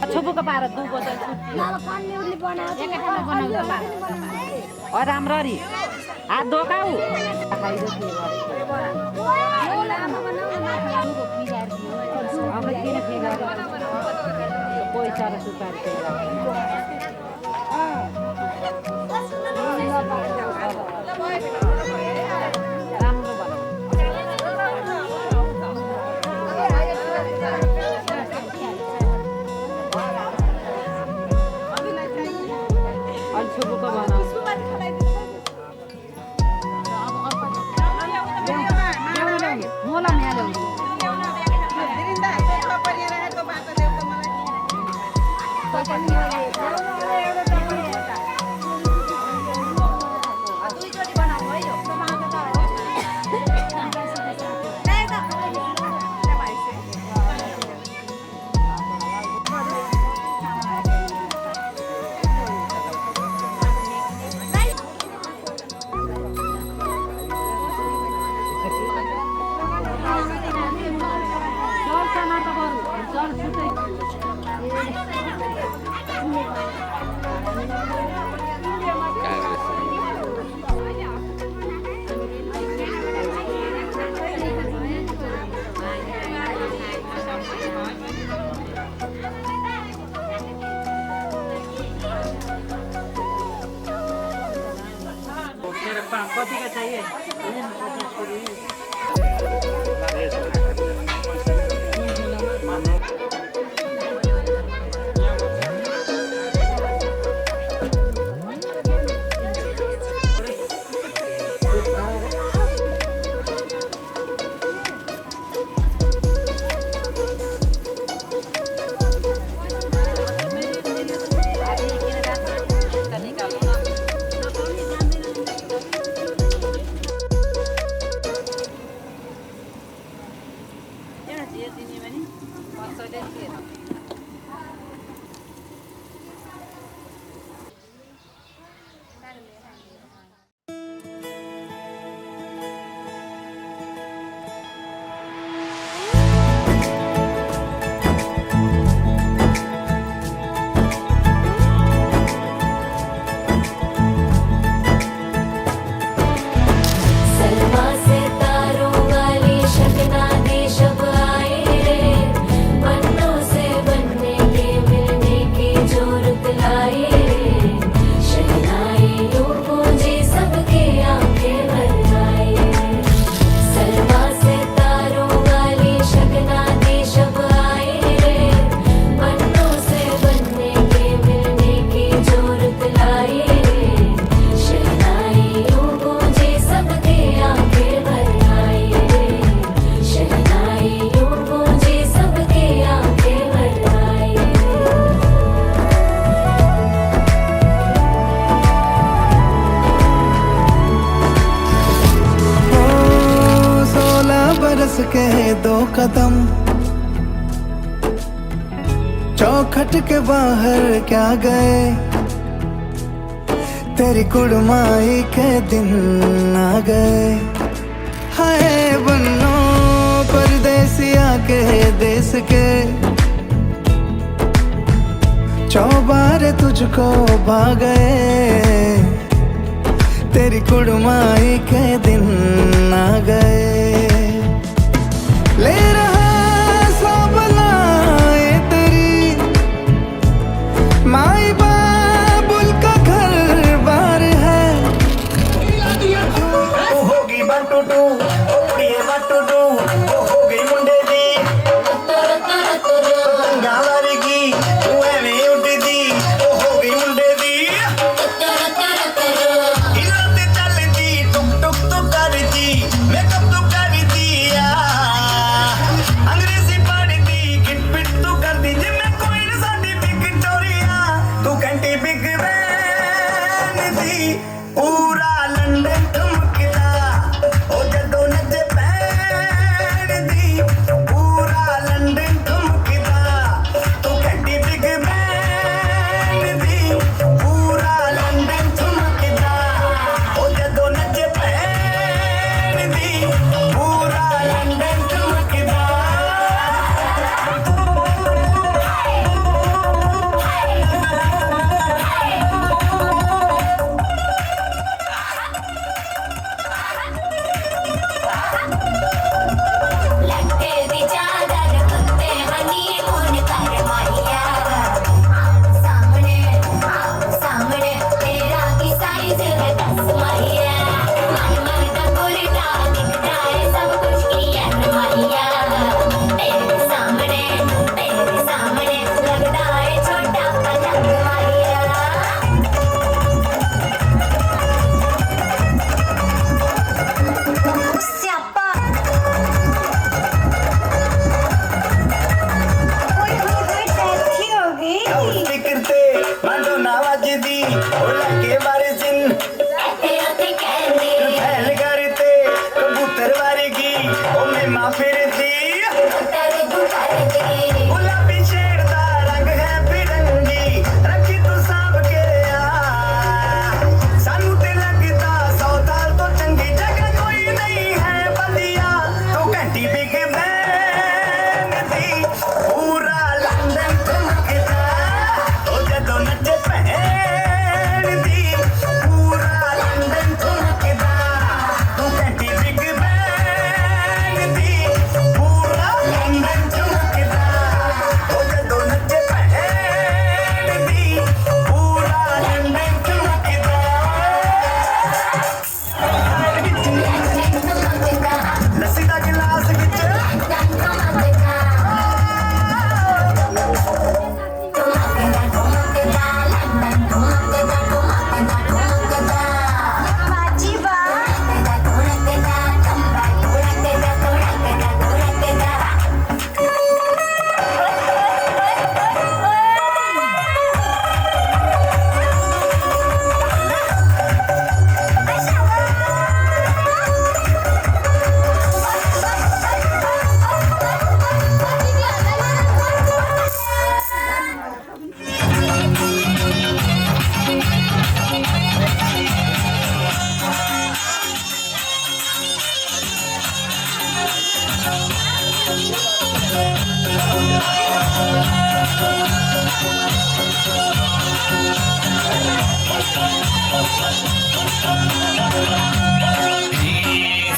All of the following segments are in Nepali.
छोपुको पार दुको राम्ररी हात धोकाउ अब किन फेगाएर पैसा र सुपारी कति का चाहिए? चौखट के बाहर क्या गए, तेरी कुड़माई के दिन आ गए। हाय बन्नो परदेसिया के देश के, चौबारे तुझको भा गए, तेरी कुड़माई के दिन आ गए। ले रहा सब लाए तेरी माई बाबुल का घर बार है। होगी बटुटू ये बटुटू हो गई मुंडे दी गावर की तू एवें उड़दी हो गई मुंडे दी। हिलते चलदी टुक टुक तो करदी मेकअप तो कर दिया, अंग्रेजी पढ़दी किट पिट तो कर दी जिम्मे कोई न साडी विक्टोरिया। तू घंटी बिग वैन दी पूरा लंदन ठुमकदा, ओ जदों नचे पैण दी पूरा लंदन ठुमकदा। तू घंटी बिग वैन दी पूरा लंदन ठुमकदा, ओ जदों नचे पैण दी पूरा लंदन ठुमकदा। लट्टे दी चादर कुत्ते हनीमून कर माहिया। सामने तेरा की साइज है 10 माहिया। मन दा कुर्ता दिखता है सब कुछ किया माहिया। तेरे सामने लगता है छोटा पलंग माहिया। स्यापा टैक्सी हो गई। स्पीकर ते मांडो नावाजदी ओ लगे बारे जिन तेरे कहने फैल करते कबूतर वारेगी ओ मैं मां फिरदी। तेरे दुकान दे गुलाबी शेर दा रंग है फिरंगी रखी तू सांभ के आ। सानू ते लगदा 100 साल तो चंगी जगह कोई नहीं है बलिया। तू घंटी बिग वैन दी पूरा लंदन ठुमकदा, ओ जदों नचे पैण दी पूरा लंदन ठुमकदा। तू घंटी बिग वैन दी पूरा लंदन ठुमकदा, ओ जदों नचे पैण दी पूरा लंदन ठुमकदा। लस्सी दा गिलास विच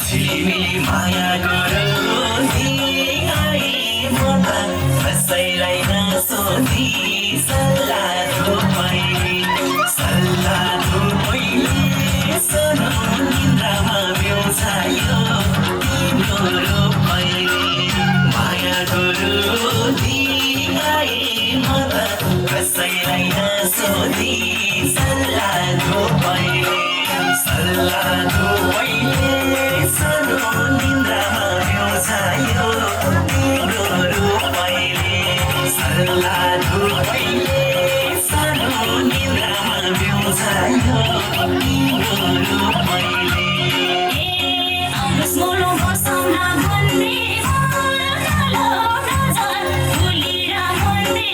झिलिमिली माया गरौ आई म त कसैलाई नसोधी सल्लाह दो मैले सुनौ निन्द्रामा ब्योसायो तिम्रो रूप मैले। माया गरौ आई म त कसैलाई नसोधी सल्लाह दो मैले। सुनौ निन्द्रामा ब्योसायो तिम्रो रूप मैले। सुनौ निन्द्रामा ब्योसायो तिम्रो रूप मैले। स्मोलो बसौना भन्ने कालो नजर भुलिरा भन्ने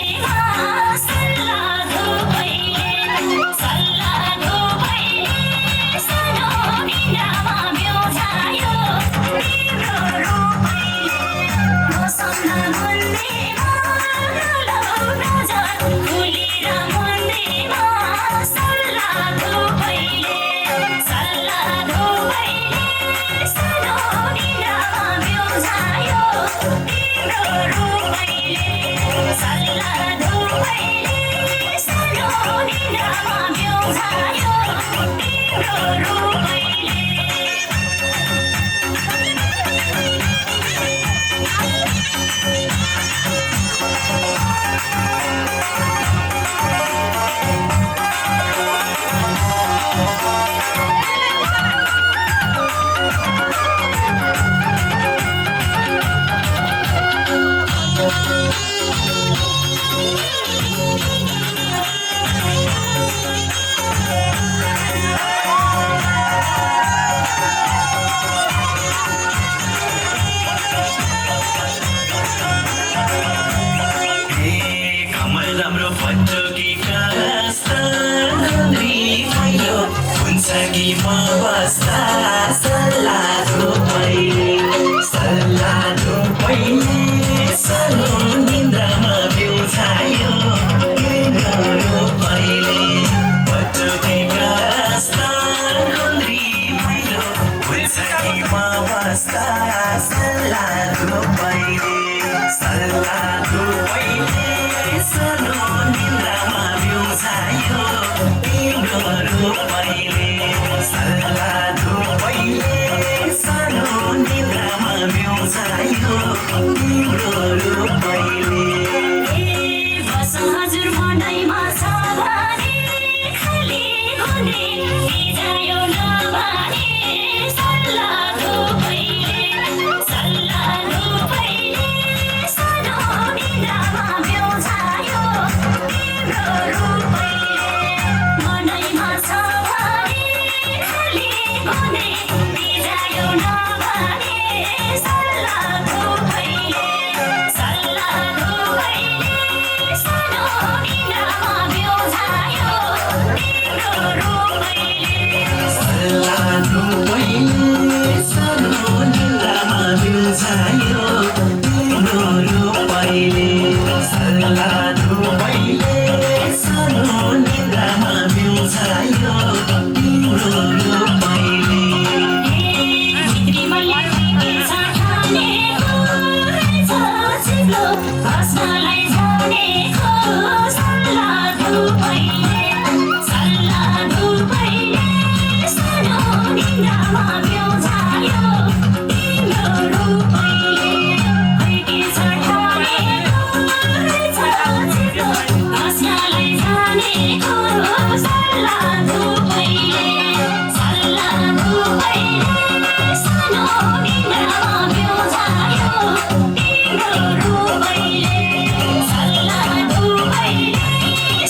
पटुकीका जस्ता घुम्री भइलो हुन्छ कि म बस्दा सल्लाहको पहिले सानो निन्द्रामा बिउझायो तिम्रो पहिले पटुकीका जस्ता घुम्री भइलो हुन्छ कि म बस्दा सल्लाहको पहिले सानो निन्द्रामा बिउझायो तिम्रो पहिले सल्लाहको पहिले सानो निन्द्रामा बिउझायो तिम्रो पहिले हजुर मनैमा छ भने खाली हुने बिजायो नभने सल्लाहको पहिले सानो निन्द्रामा बिउझायो तिम्रो पहिले मनैमा छ भने खाली हुने बिजायो नभने सल्लाहको पहिले सानो निन्द्रामा बिउझायो तिम्रो पहिले सल्लाहको पहिले सानो निन्द्रामा बिउझायो तिम्रो पहिले सल्लाहको पहिले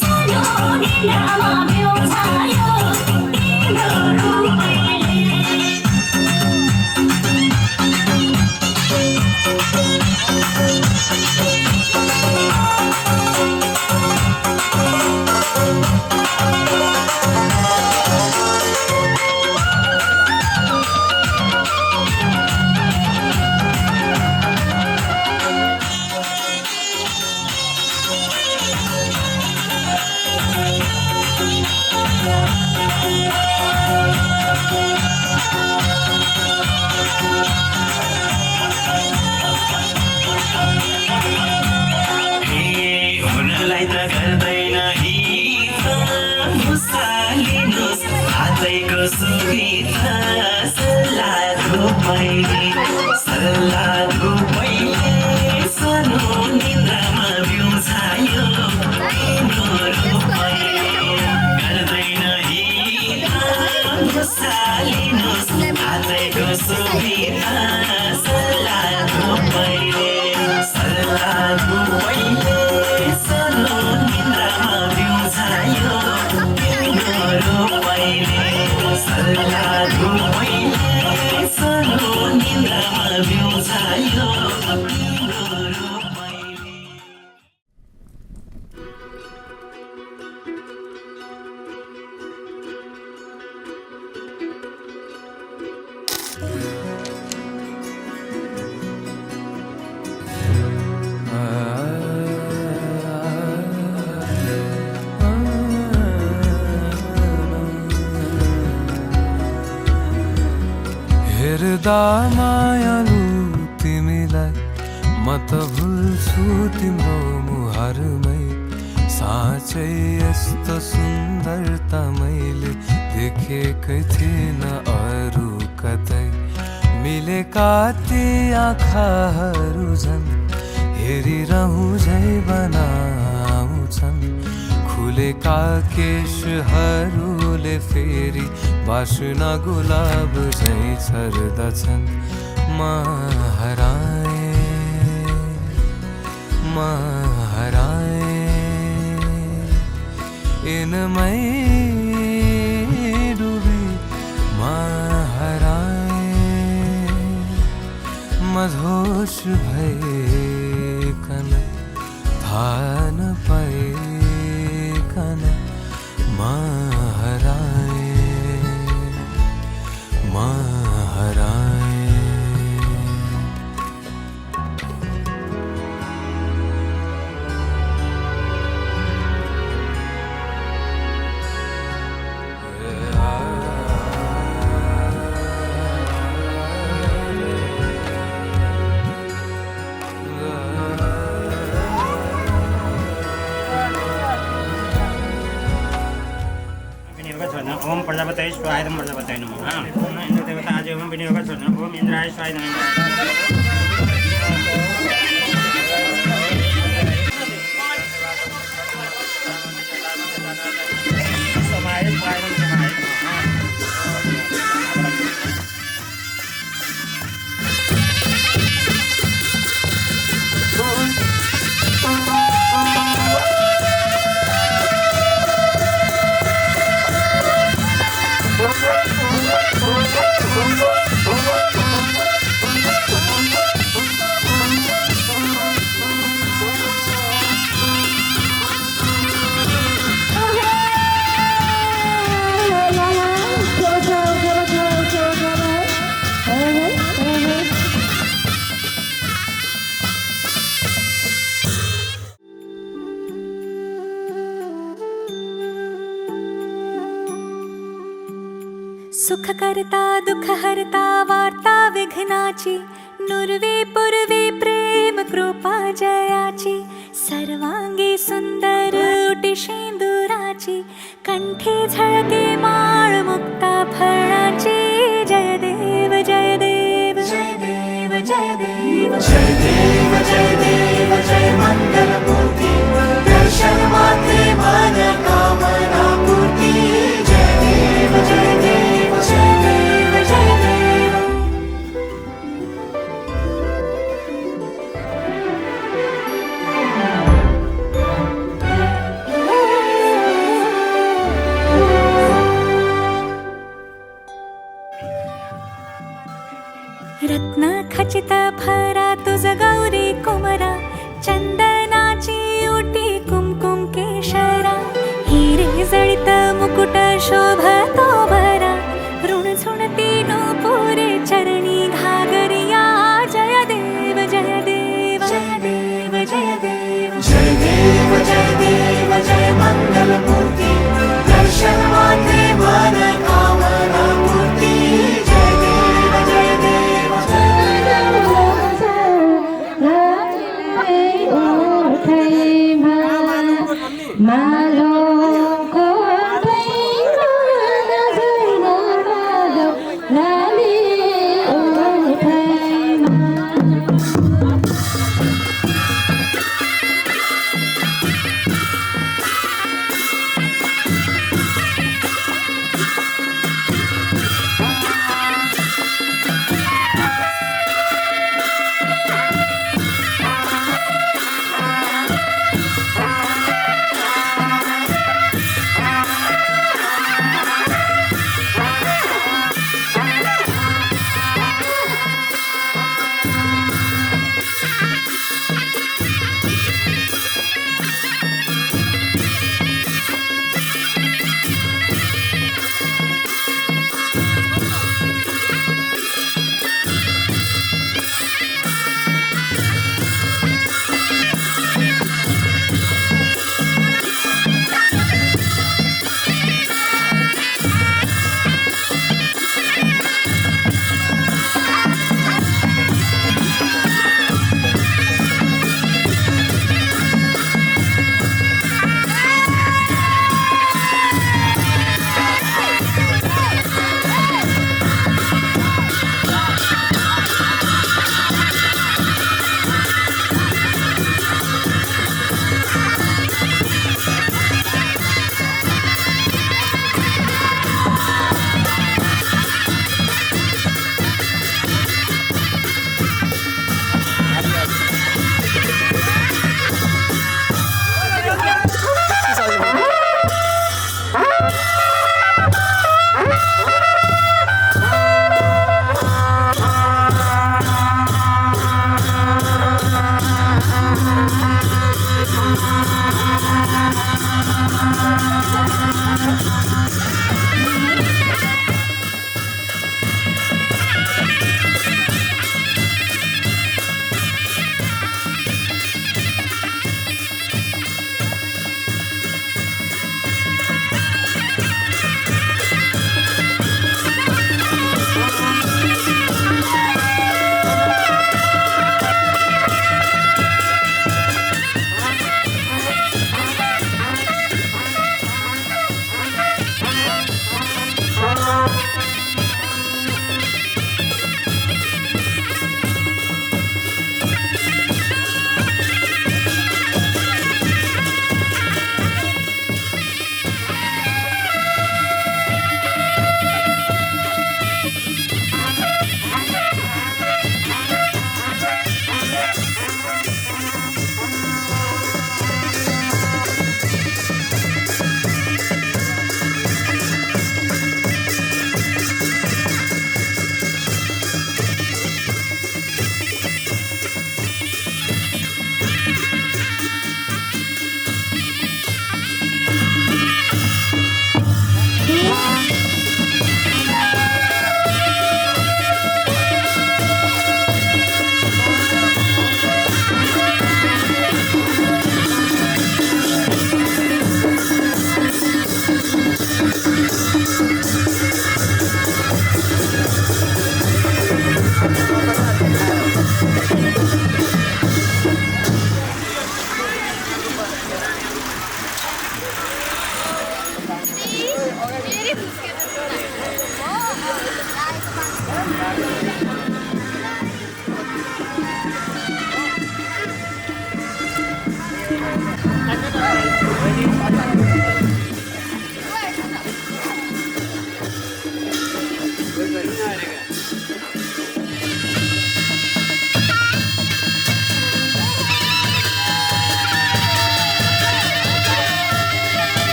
सानो निन्द्रामा बिउझायो तिम्रो पहिले हुनलाई त गर्दैन हित मुसालिनुहोस् हातैको सुविधा सल्लाहको पहिले सानो निन्द्रामा बिउझायो तिम्रो पहिले गर्दैन हित मुसालिनुहोस् हातैको सुविधा सल्लाहको पहिले सानो निन्द्रामा बिउझायो तिम्रो पहिले सल्लाहको पहिले सानो निन्द्रामा बिउझायो तिम्रो पहिले हेर्दा मायालु तिमीलाई म त भुल्छु तिम्रो मुहारमै साँच्चै यस्तो सुन्दरता मैले देखेकै थिएन अरू कतै मिलेका ती आँखाहरू झन् हेरिरहँ झै बनाउँछन् खुलेका केशहरूले फेरि बासना गुलाब झै छर्दछन् म हराए इनमै डुबी म हराए मधोस भइकन थाहा नपाए ओम प्रजापतये स्वाहाय प्रजापतये नमः हाँ इंद्र देवता आज ओम विनियोग ओम इंद्राय स्वाहाय सुख करता दुख हरता वार्ता विघ्नाची नुरवे पुरवे प्रेम कृपा जयाची सर्वांगी सुंदर उटी शेंदुराची कंठी झळके माळ मुक्ता फळाची जय देव जय देव जय देव जय देव जय देव जय देव जय मंगल मूर्ती दर्शन मात्रे मन कामना पूर्ती जय देव जय देव जय देव जय देव रत्न खचित भरा तुझ गौरी कुमरा चंदनाची ओटी कुमकुम केशरा हिरे जळित मुकुट शोभतो भरा ऋण झुणती नूपुरे चरणी घागरिया जय देव जय देव जय देव जय देव जय देव जय देव जय मंगल मूर्ती दर्शन मात्रे मन कामना पूर्ती जय देव जय देव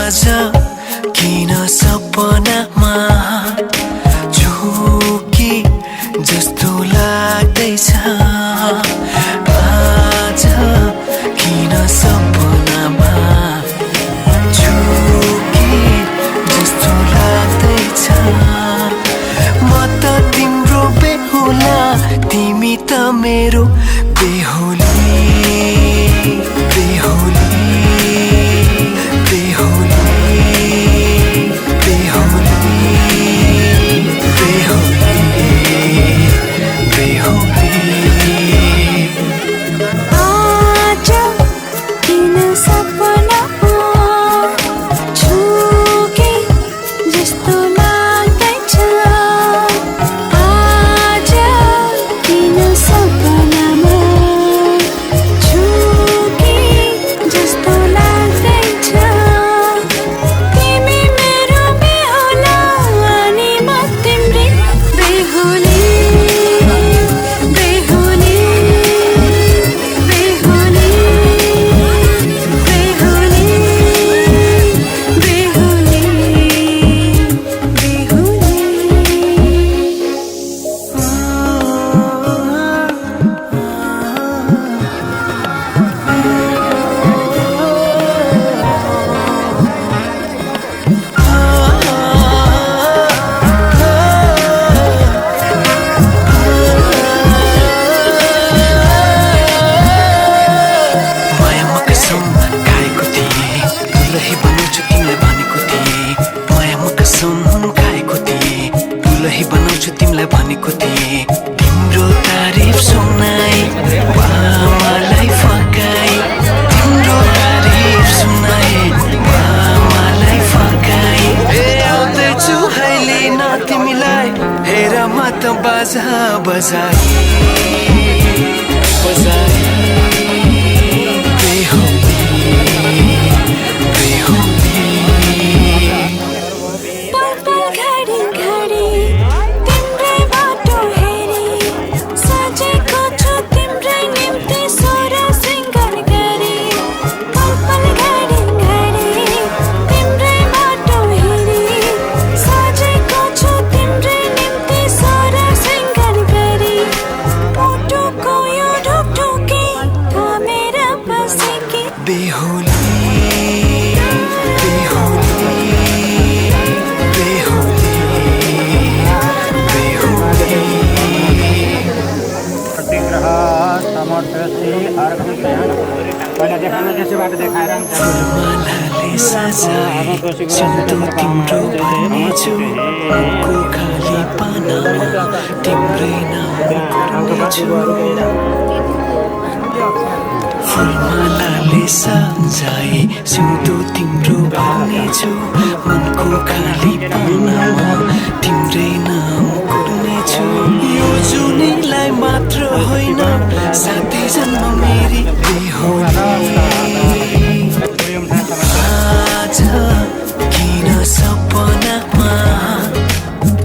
आज किन सपनामा झुकी जस्तो लाग्दैछ। आउँछु तिमीलाई भनेको थिएँ तिम्रो तारिफ सुनाई मलाई फर्काई तिम्रो तारिफ सुनाई मलाई फर्काई आउँदैछु अहिले न तिमीलाई हेर म त बाजा बजाई बजाई फुलमालाले सजाए सिन्दुर तिम्रो बनेछु को खाली पानामा तिम्रै नाम कोर्नेछु फुलमालाले सजाए सिन्दुर तिम्रो बनेछु मनको खाली पानामा तिम्रै नाम कोर्नेछु यो जुनीलाई मात्र होइन साथी जन्म मेरी आज किन सपनामा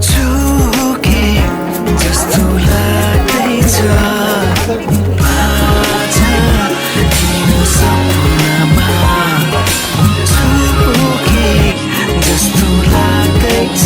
छुके जस्तो लाग्दैछ आज किन सपनामा छुके जस्तो लाग्दैछ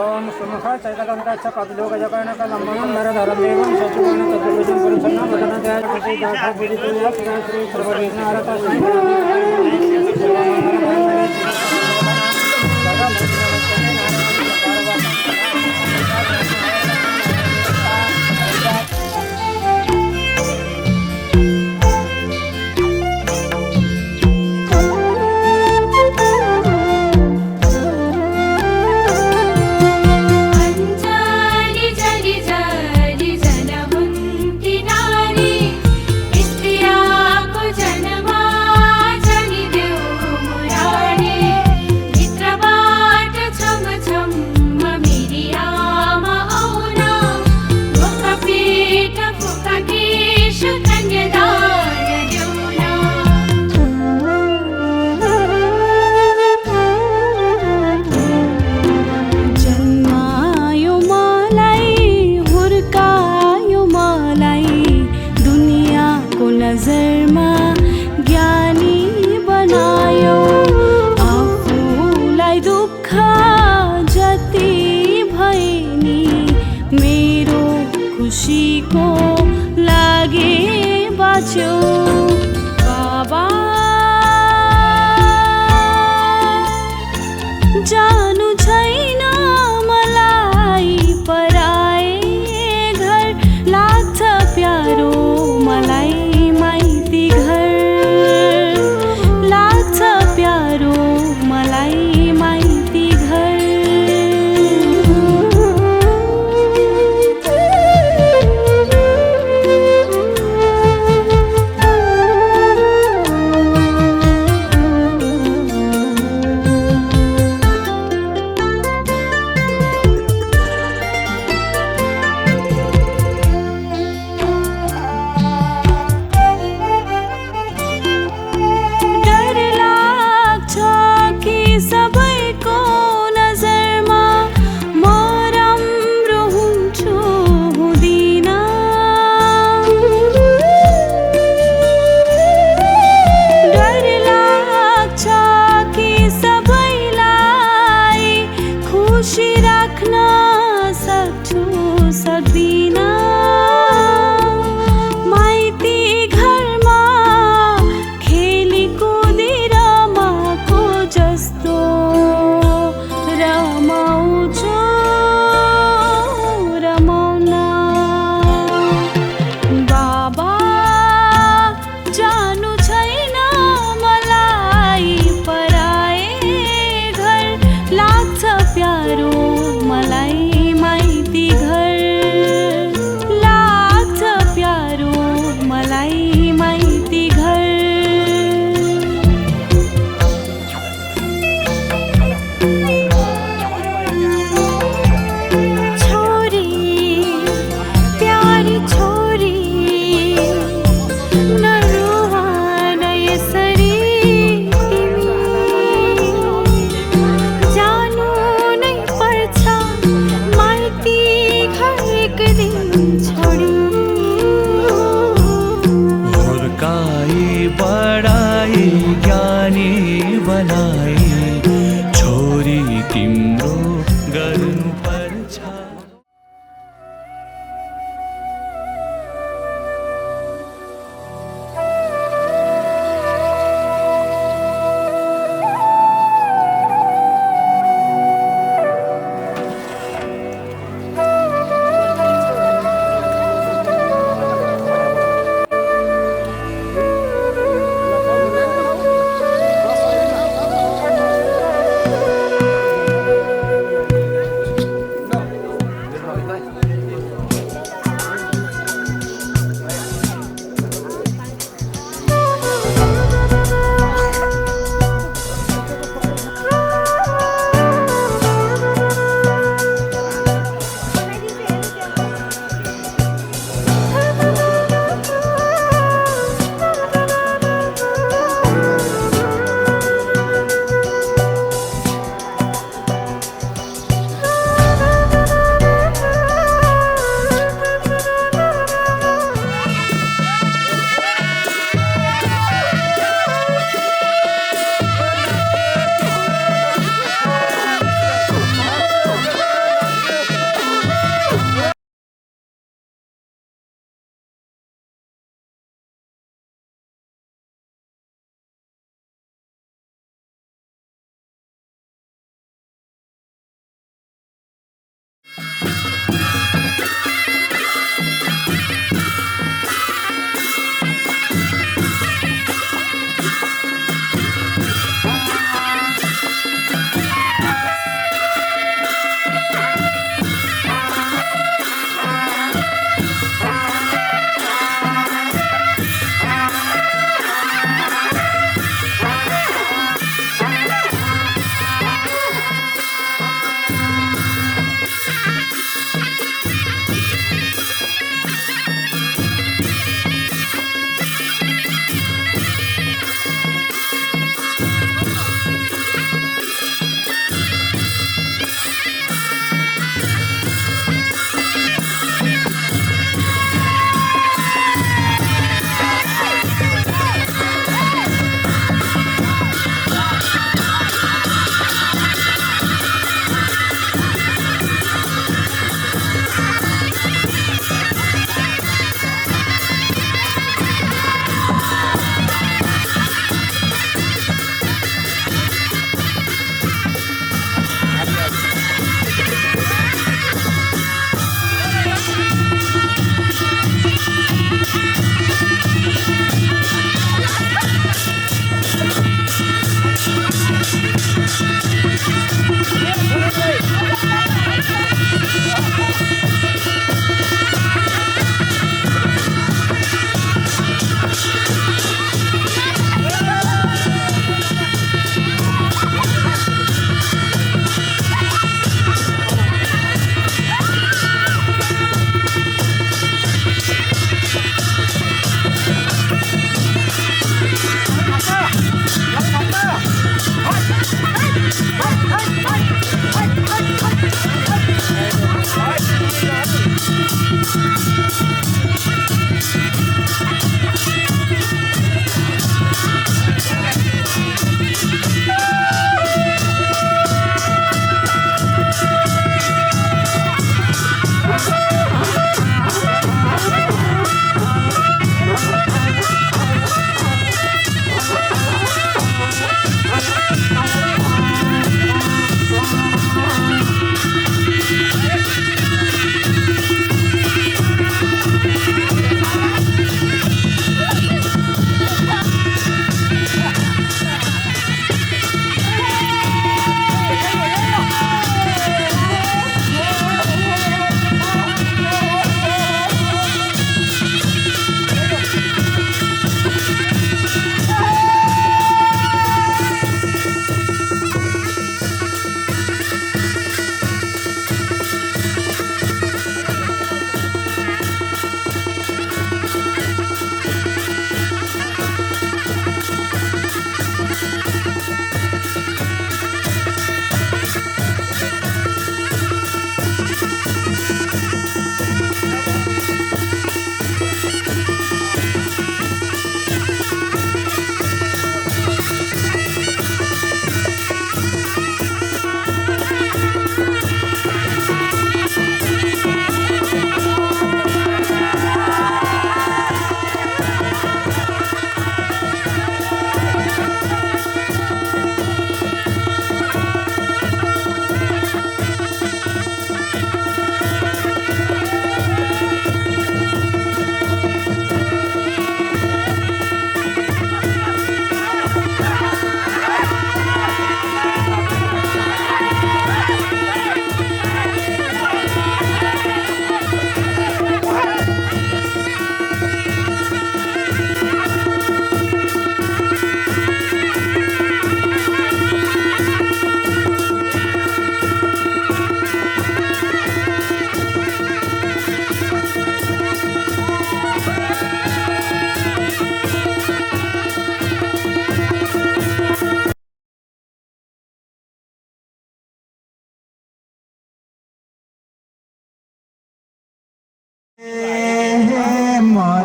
ओम सुमुख चैतदंताच्च कपिलोकजकर्णकलम्बमन्दरधरं देवं शशिवर्णं चतुर्भुजं परिच्छन्नं वदनध्याय पूजितुल्य श्री सर्वविघ्नहरतस्मै अंजली जली जली जनहुंती नारी स्त्रिया को जन्मा जनी देव मुरारी मित्रबाट छम छम मिरियाम औना मुख पीठ फुक केश कन्यदान जन्मायो मलाई हुर्कायो मलाई दुनियाँको नजरमा ज्ञानी बनायो आफूलाई दुःख जति भए नि मेरो खुसीको लागि बाँच्यो बाबा जानु छैन मलाई पराए घर लाग्छ प्यारो मलाई माइती घर लाग्छ प्यारो मलाई माइती घर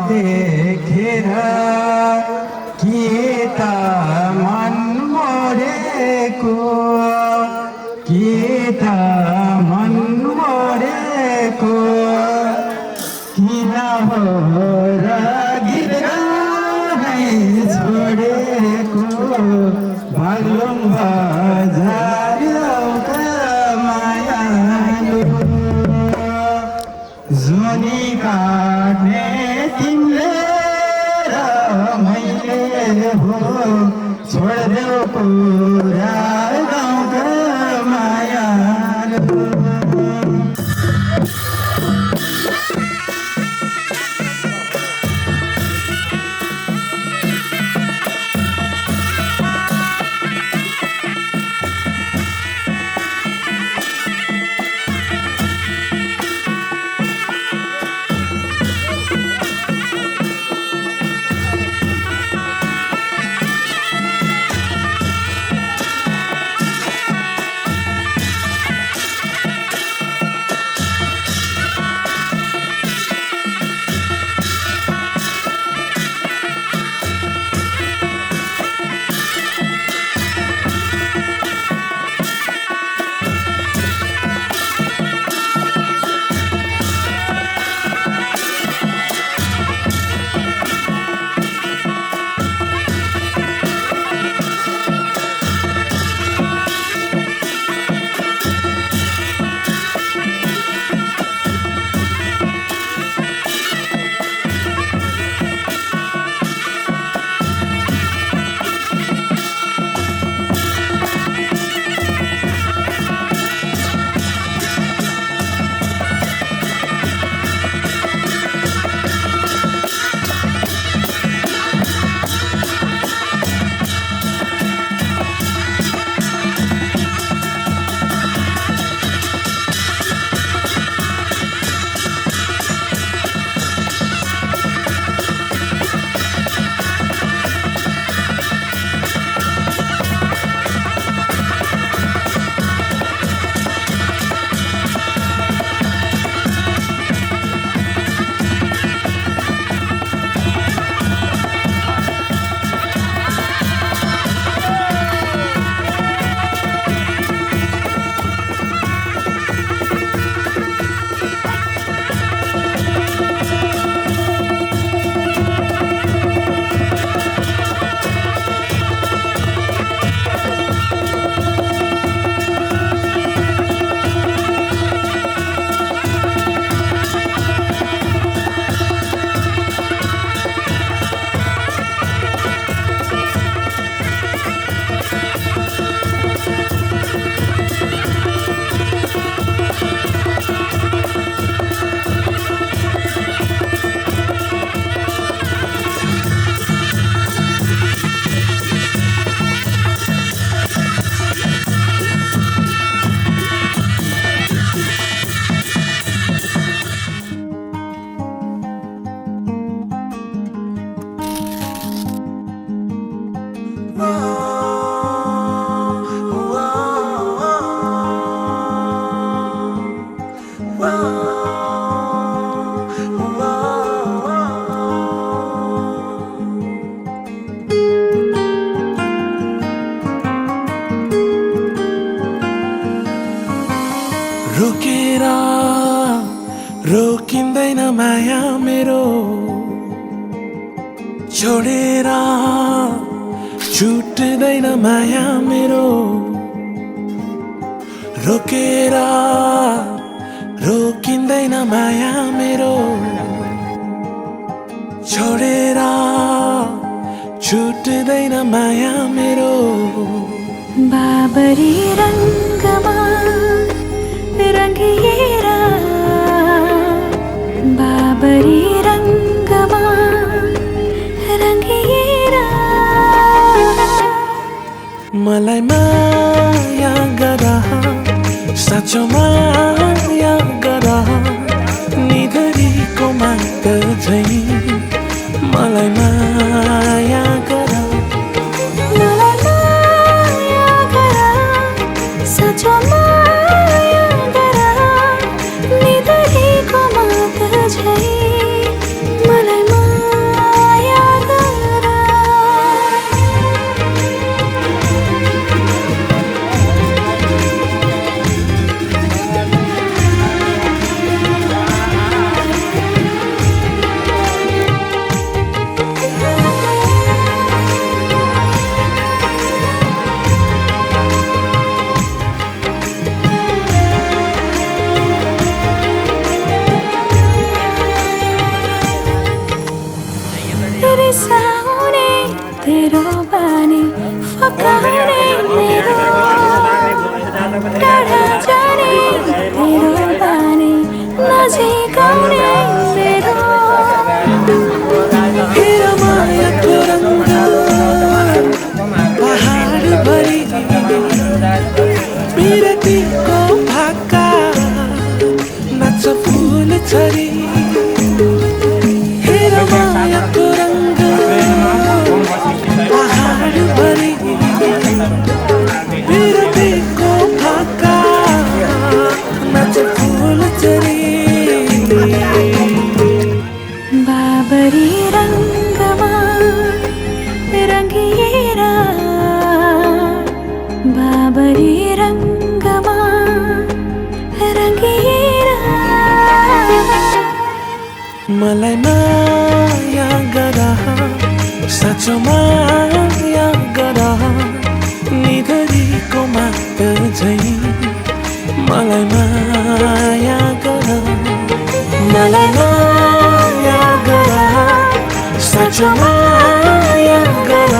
देखेर के त मन मोरेको के त मन मोरेको किन हो र गीत गाउनै छोडेको बागलुङ बजार एउटा मायालु हो छोडिदेऊ पुरा गाउँका माया रोकेर रोकिँदैन माया मेरो छोडेर छुट्दैन माया मेरो रोकेर रोकिँदैन माया मेरो छोडेर छुट्दैन माया मेरो बाबरी रङ्गमा रङ्गिएर बाबरी रङ्गमा रङ्गिएर मलाई माया गर साँचो माया गर निधरीको माग झै मलाई माया गर मलाई माया गर साँचो माया गर निधरीको माग झै मलाई माया गर रिसाउने तेरो बानी फकाउने मेरो टाढा जाने तेरो बानी नजिकाउने मेरो तेरो मायाको रङ्ग पहाडभरि विरतीको भाका नाच्छ फुल छरी तेरो मायाको रङ्ग पहाडभरि विरतीको भाका नाच्छ फुल छरी बाबरी रङ्गमा रङ्गिएर बाबरी रङ्गमा रङ्गिएर मलाई माया गर साँचो माया गर निधरीको मात झै मलाई माया गर मलाई माया गर साँचो माया गर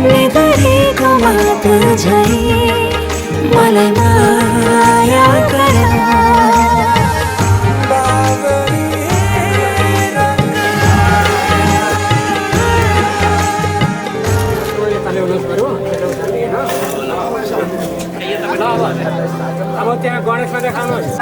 निधरीको मात झै मलाई माया गर अब त्यहाँ गणेशमा देखाउनुहोस्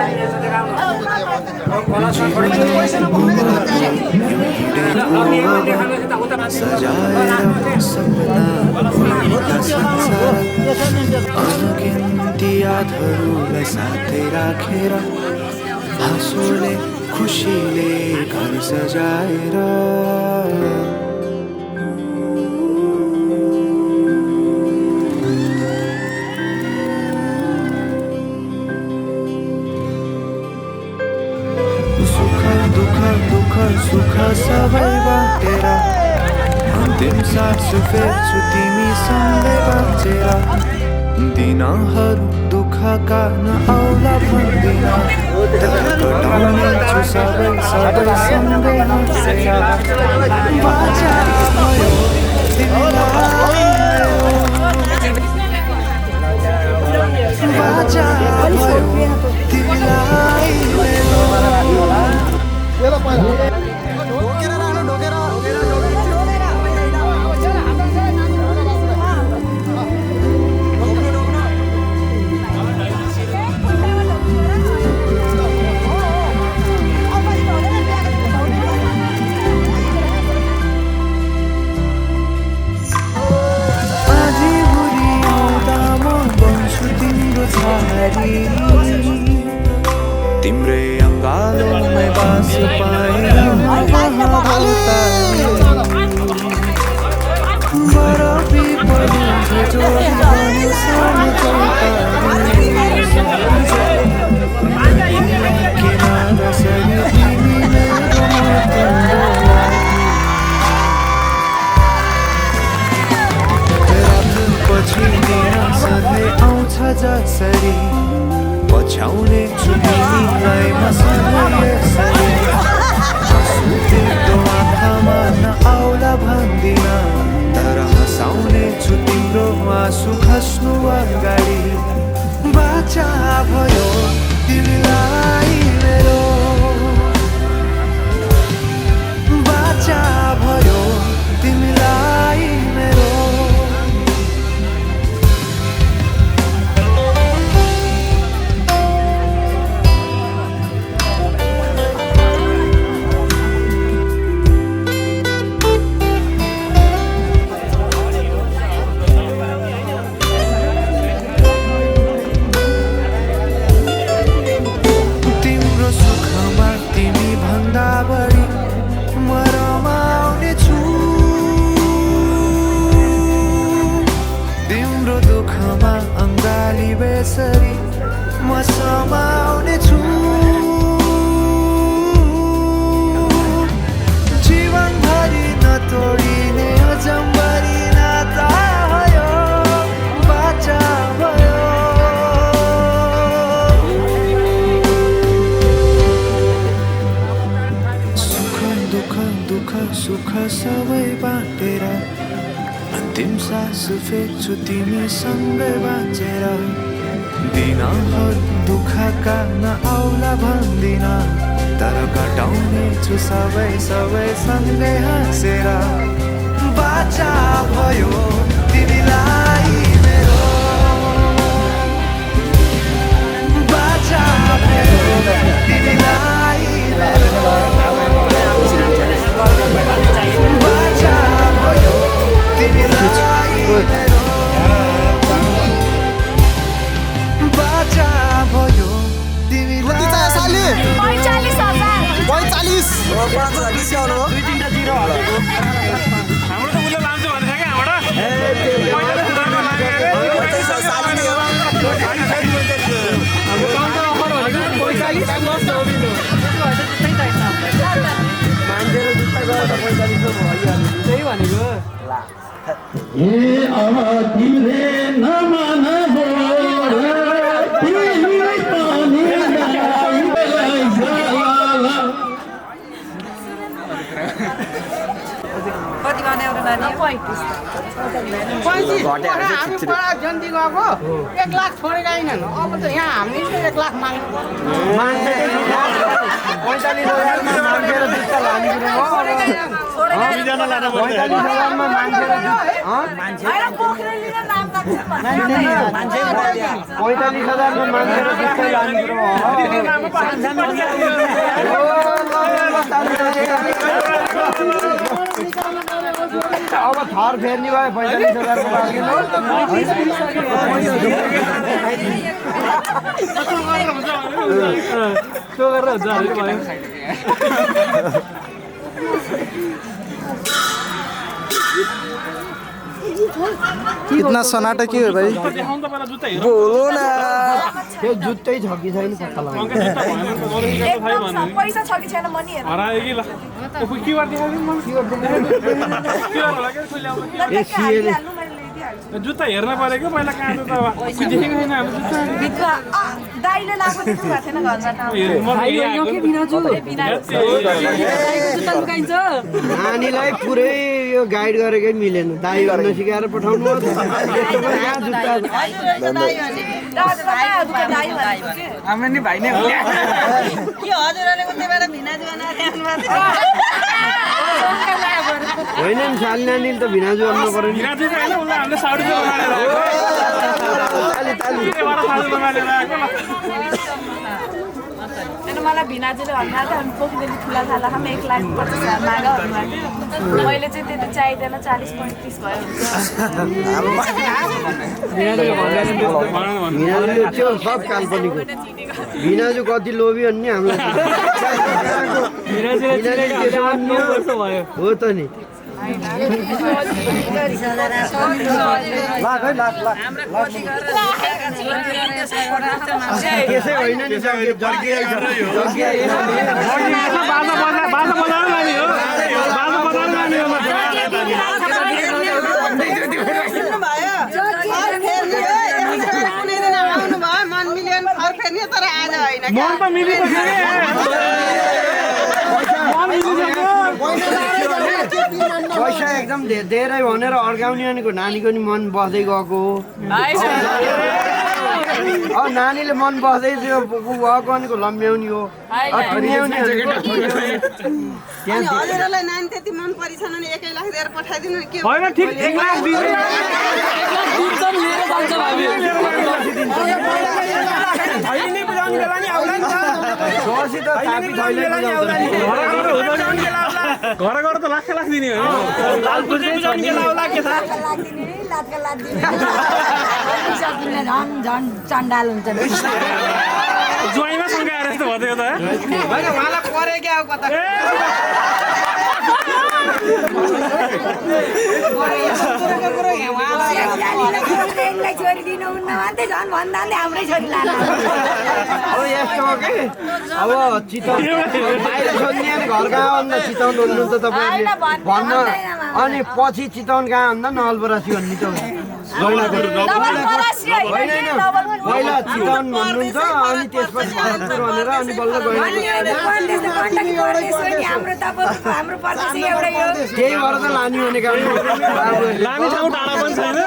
अनगिन्ती यादहरूलाई साथै राखेर हाँसोले खुसीले घर सजाएर दुःख सुख सबै बाटेर अन्तिम सास फेर्छु तिमीसँगै बाँचेर दिनहरू दुःखका नआउला भन्दिन कटाउने छु सबै सँगै हाँसेर बाचा भयो तिमीलाई बाचा भयो तिमीलाई तिम्रै अङ्गालोमै बास पाएँ बरफी पनि जोडी बन्यो सानो किनारा सरी तिमी मेरो पछि दिन सधैँ आउँछ जसरी पछ्याउने छु तिमीलाई म सधैँ यसरी हाँसुतेको आँखामा नआउला भन्दिन तर हँसाउने छु तिम्रो आँसु खस्नु अगाडि बाचा भयो तिमीलाई मेरो बाचा भयो तिमीलाई मेरो बेसरी म समाउने छु जीवनभरि नतोडिने अजम्बरी नाता भयो बाचा भयो सुख दुःख दुःख सुख सबै बाटेर अन्तिम सास फेर्छु तिमीसँगै बाँचेर दिनहरू दुःखका नआउला भन्दिन तर घटाउने छु सबै सँगै हाँसेर बाचा भयो तिमीलाई मेरो बाचा भयो तिमीलाई मेरो बाचा भयो तिमीलाई मेरो बाचा भयो तिमीलाई हाम्रो त उसले लान्छ भनेको क्या कति गर्ने एउटा नानी 35 हामी पढा जन्ती गएको 1 लाख छोडेका छैनन् अब त यहाँ हामीले 1 लाख माग्नु 45,000 मा मान्छेर जुत्ता लाने हो 45,000 मा मान्छेर हैन पोखरेली र नाम तक मान्छे 45,000 मा मान्छेर जुत्ता लाने अब थर फेर्ने भयो 45,000 को लागि त्यो गरेर हुन्छ भयो कितना सन्नाटा के हो भाइ बोलो न त्यो जुत्तै छ कि छैन पत्ता लाग्यो पैसा छ कि छैन मनी हेर हरायो कि ल के गर्दै जुत्ता हेर्न परेको पहिला कहाँ त देखेको छैन हाम्रो जुत्ता दाइले लाग्नु दिनु भएको थिएन घरमा नानीलाई पुरै यो गाइड गरेकै मिलेन दाइ गर्न सिकाएर पठाउनु होइन नि साली नानीले त भिनाजु आउनु पर्यो नि मलाई भिनाजुले भन्दा त हामी पोखरेली ठुला थाला खामा 1,50,000 मागा मैले चाहिँ त्यति चाहिँदैन 40-35 भयो भिनाजुले त्यो सब काल्पनिक हो भिनाजु कति लोभी हो नि हामीलाई हो त नि त्यसै होइन नि पैसा एकदम धेरै भनेर अर्काउने नानीको नि मन बस्दै गएको हो नानीले मन बस्दै त्यो गएको भनेको लम्ब्याउने हो हजुरलाई नानी त्यति मन परिछन् भने 1 लाख दिएर पठाइदिनु के होइन ठिक 1 लाख दिन्छ घर घर त लाख दिने हो चण्डाल हुन्छ ज्वाइँमा सँगाएर यस्तो भयो त उहाँलाई परे क्या हो कता छोरी दिनुहुन्न भन्दै झन् भन्दा हाम्रै छोरी लानु अब यस्तो हो कि अब चितवन बाहिर सोध्ने घर कहाँ भन्दा चितवन हुनुहुन्छ तपाईँहरूले भन्न अनि पछि चितवन कहाँ भन्दा नवलपरासी भन्ने त डबल परासी होइन होइन कि, डबल पहिला चितवन भन्नुहुन्छ अनि त्यसपछि भरतपुर भनेर अनि बल्ल गएन त्यही भएर त लानी भनेको लाने ठाउँ टाढा पनि छैन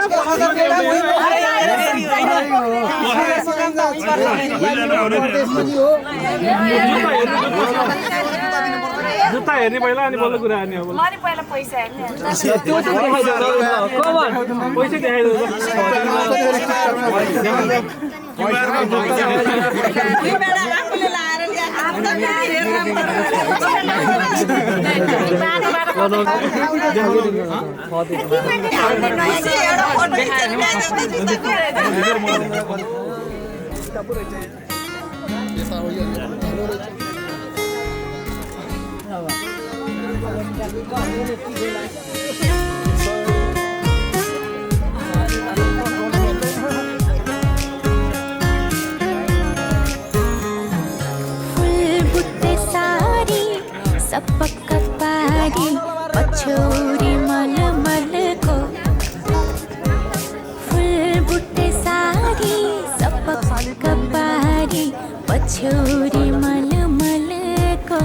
जुत्ता हेर्ने पहिला अनि बल्ल कुरा हार्ने अब मैले पहिला पैसा हेर्ने पैसा देखाइदिनु फुलबुट्टे सारी सपक्क पारी पछौरी मलमलको फुलबुट्टे सारी सपक्क पारी पछौरी मलमलको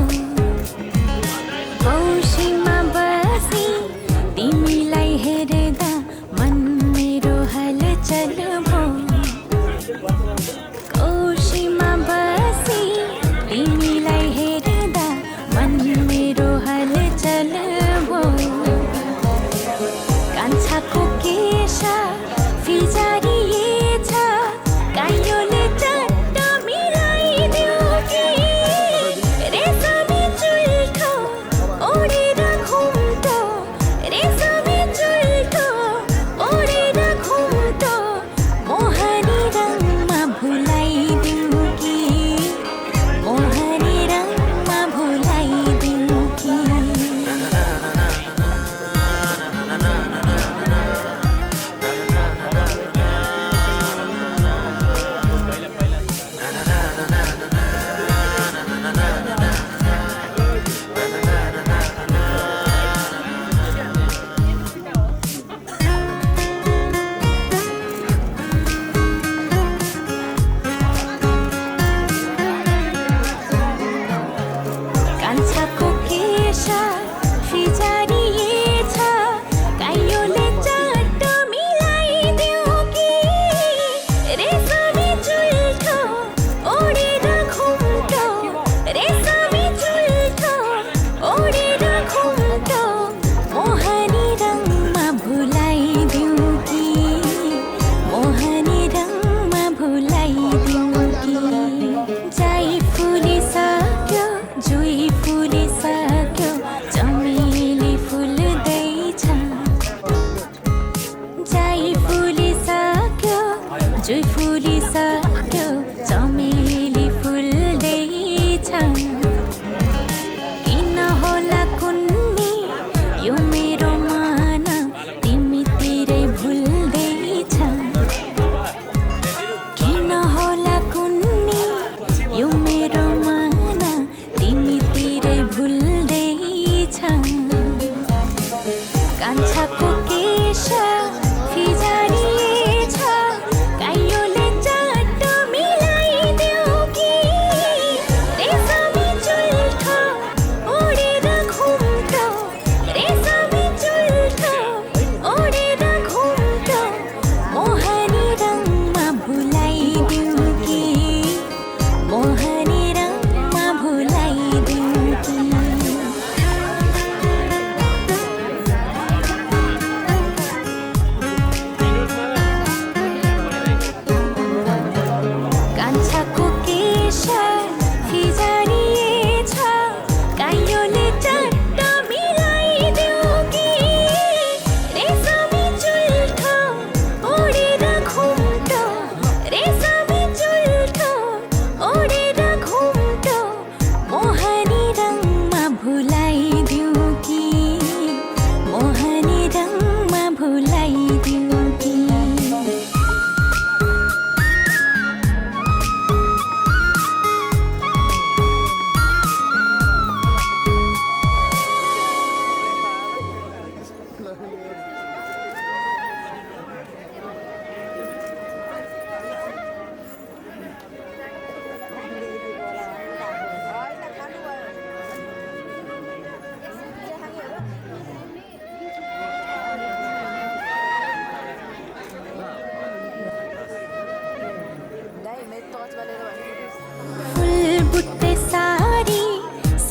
कौशीमा बसी तिमीलाई हेर्दा मन मेरो हलचल भो कौशीमा बसी तिमीलाई हेर्दा मन मेरो हलचल भो कान्छाको केश फिजारिएछ काइयोले चट्ट मिलाइदियो कि रेशमी चुल्ठो ओढेर घुम्टो रेशमी चुल्ठो ओढेर घुम्टो मोहनी रङमा भुलाइदिउ कि मोहनी रङमा भुलाइदिउ कि कान्छाको केश फिजारिएछ काइयोले चट्ट मिलाइदियो कि रेशमी चुल्ठो ओढेर घुम्टो रेशमी चुल्ठो ओढेर घुम्टो मोहनी रङमा भुलाइदिउ कि मोहनी रङमा भुलाइदिउ कि जाइ फुलिसक्यो जुई फुलिसक्यो चमेली फुल्दैछ जाइ फुलिसक्यो जुई फुलिसक्यो चमेली फुल्दैछ किन होला कुन्नी यो मेरो मन तिमीतिरै भुल्दैछ किन होला कुन्नी यो मेरो मन तिमीतिरै भुल्दैछ कान्छाको केश फिजारिएछ काइयोले चट्ट मिलाइदियो कि रेशमी चुल्ठो ओढेर घुम्टो रेशमी चुल्ठो ओढेर घुम्टो मोहनी रङमा भुलाइदिउ कि मोहनी रङमा भुलाइदिउ कि कान्छाको केश फिजारिएछ काइयोले चट्ट मिलाइदियो कि रेशमी चुल्ठो ओढेर घुम्टो रेशमी चुल्ठो ओढेर घुम्टो मोहनी रङमा भुलाइदिउ कि मोहनी रङमा भुलाइदिउ कि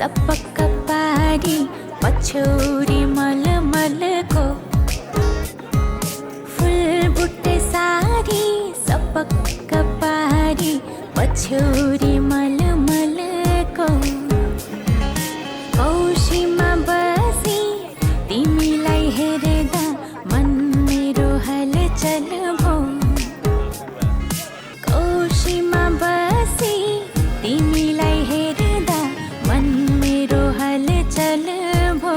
सपक्क पारी पछौरी मलमलको फुल बुट्टे सारी सपक्क पारी पछौरी मलमलको औसीमा बसी तिमीलाई हेर्दा मन मेरो हलचल भो औसीमा बसी तिमीलाई हेर्दा मन मेरो हलचल भो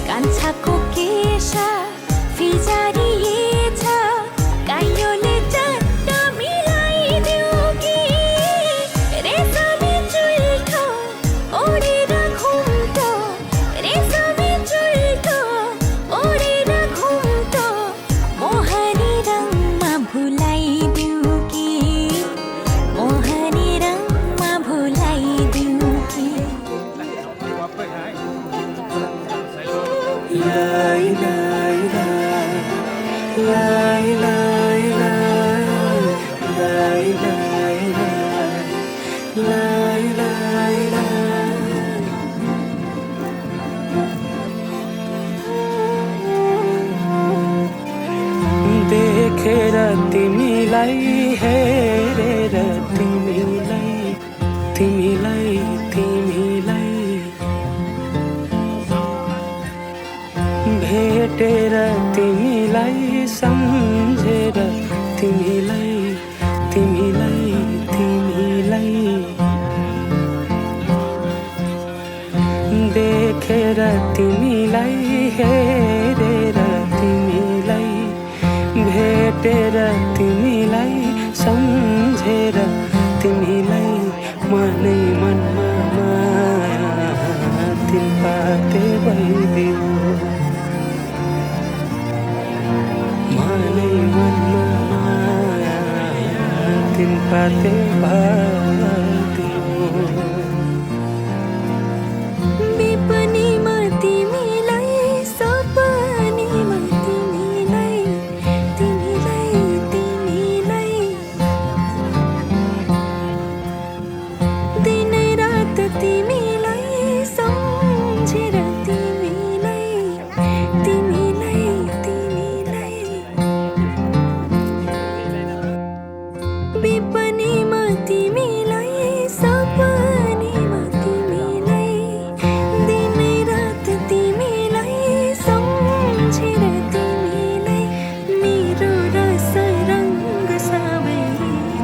कान्छाको केश फिजारिएछ काइयोले चट्ट मिलाइदेऊ कि रेशमी चुल्ठो ओढेर घुम्टो रेशमी चुल्ठो ओढेर घुम्टो मोहनी रङमा भुलाइदेऊ कि मोहनी रङमा भुलाइदेऊ कि देखेर तिमीलाई हेरेर तिमीलाई तिमीलाई तिमीलाई भेटेर तिमीलाई सम्झेर तिमीलाई तिमीलाई तिमीलाई देखेर तिमीलाई हेरेर तिमीलाई भेटेर तिमीलाई सम्झेर तिमीलाई मनै मनमा माया तिमीपाते भइदियो मनै मनमा माया तिमीपाते भइदियो विपनीमा तिमीलाई सपनीमा तिमीलाई तिमीलाई तिमीलाई दिनै रात तिमीलाई सम्झेर तिमीलाई तिमीलाई तिमीलाई विपनीमा तिमीलाई सपनीमा तिमीलाई दिनै रात तिमीलाई सम्झेर तिमीलाई मेरो रस रङ्ग सबै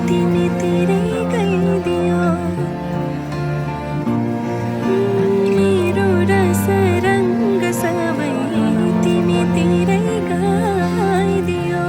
तिमीतिरै गइदियो मेरो रस रङ्ग सबै तिमीतिरै गइदियो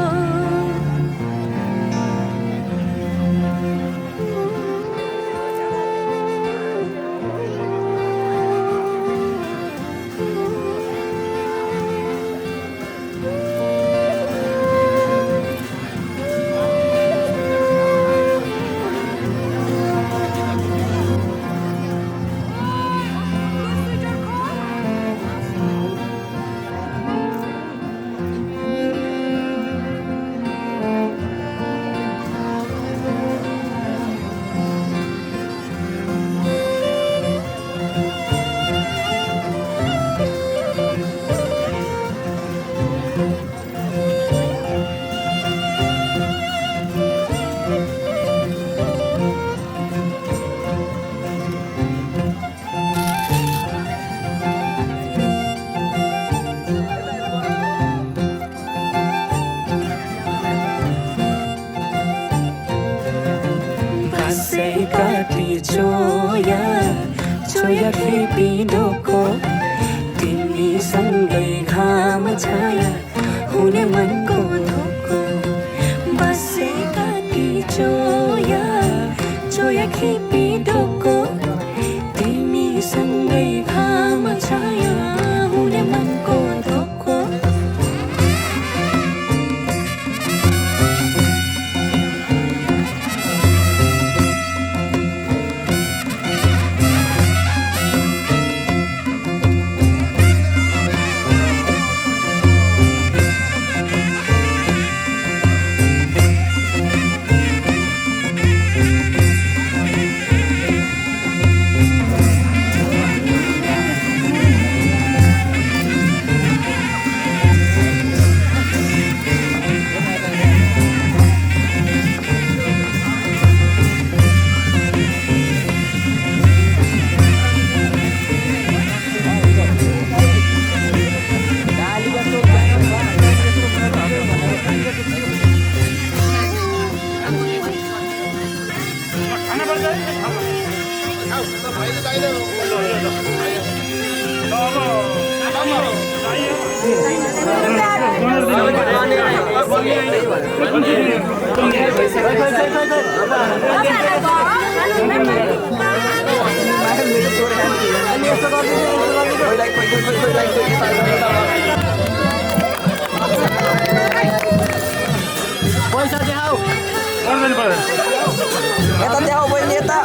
बसै काटी छोया छोया खेपी ढोको तिमीसँगै घाम छाया हुने मनको धोको बसै काटी छोया छोया खेपी ढोको तिमीसँगै घाम छाया हुने मनको धोको पैसा देखाऊ यता देखाऊ बहिनी यता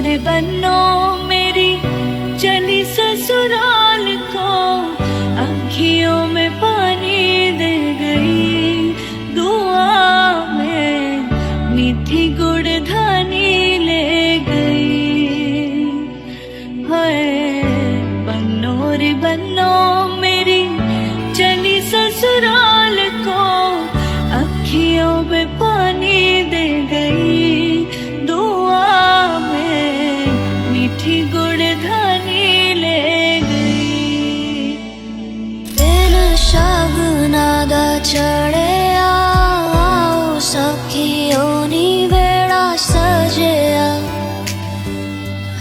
रे बनो मेरी चली ससुराल को अखियों में पानी दे गई दुआ में मीठी गुड़ धानी ले गई हाय बनो रे बनो मेरी चली ससुराल को अखियों में पानी दे गई मीठी गुड़ धानी ले गई दिन शगुना दा चढ़े आओ सखियों नी वेड़ा सजया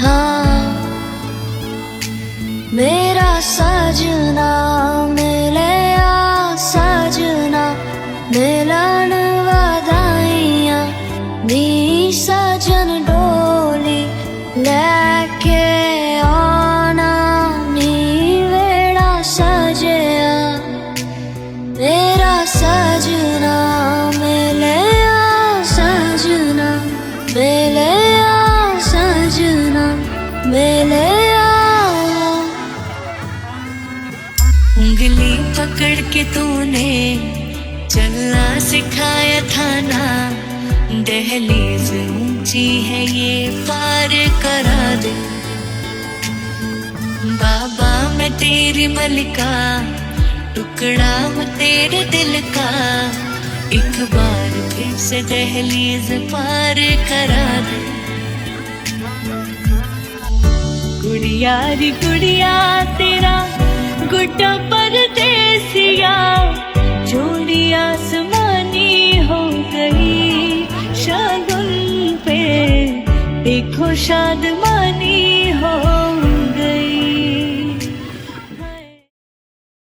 हाँ मेरा सजना मिले आ सजना मिलन वधाइयां नी सजन डोली लेके आना नी वेड़ा सजया मेरा सजना मिले आ सजना मिले आ सजना मिले आ उंगली पकड़ के तूने चलना सिखाया था ना दहलीज ऊंची है ये पार करा दे बाबा मैं तेरी मलिका टुकड़ा हूँ तेरे दिल का एक बार फिर से दहलीज पार करा दे गुड़िया री गुड़िया तेरा गुड्डा परदेसिया जोड़ी आसमानी हो गई शगुन पे देखो शाद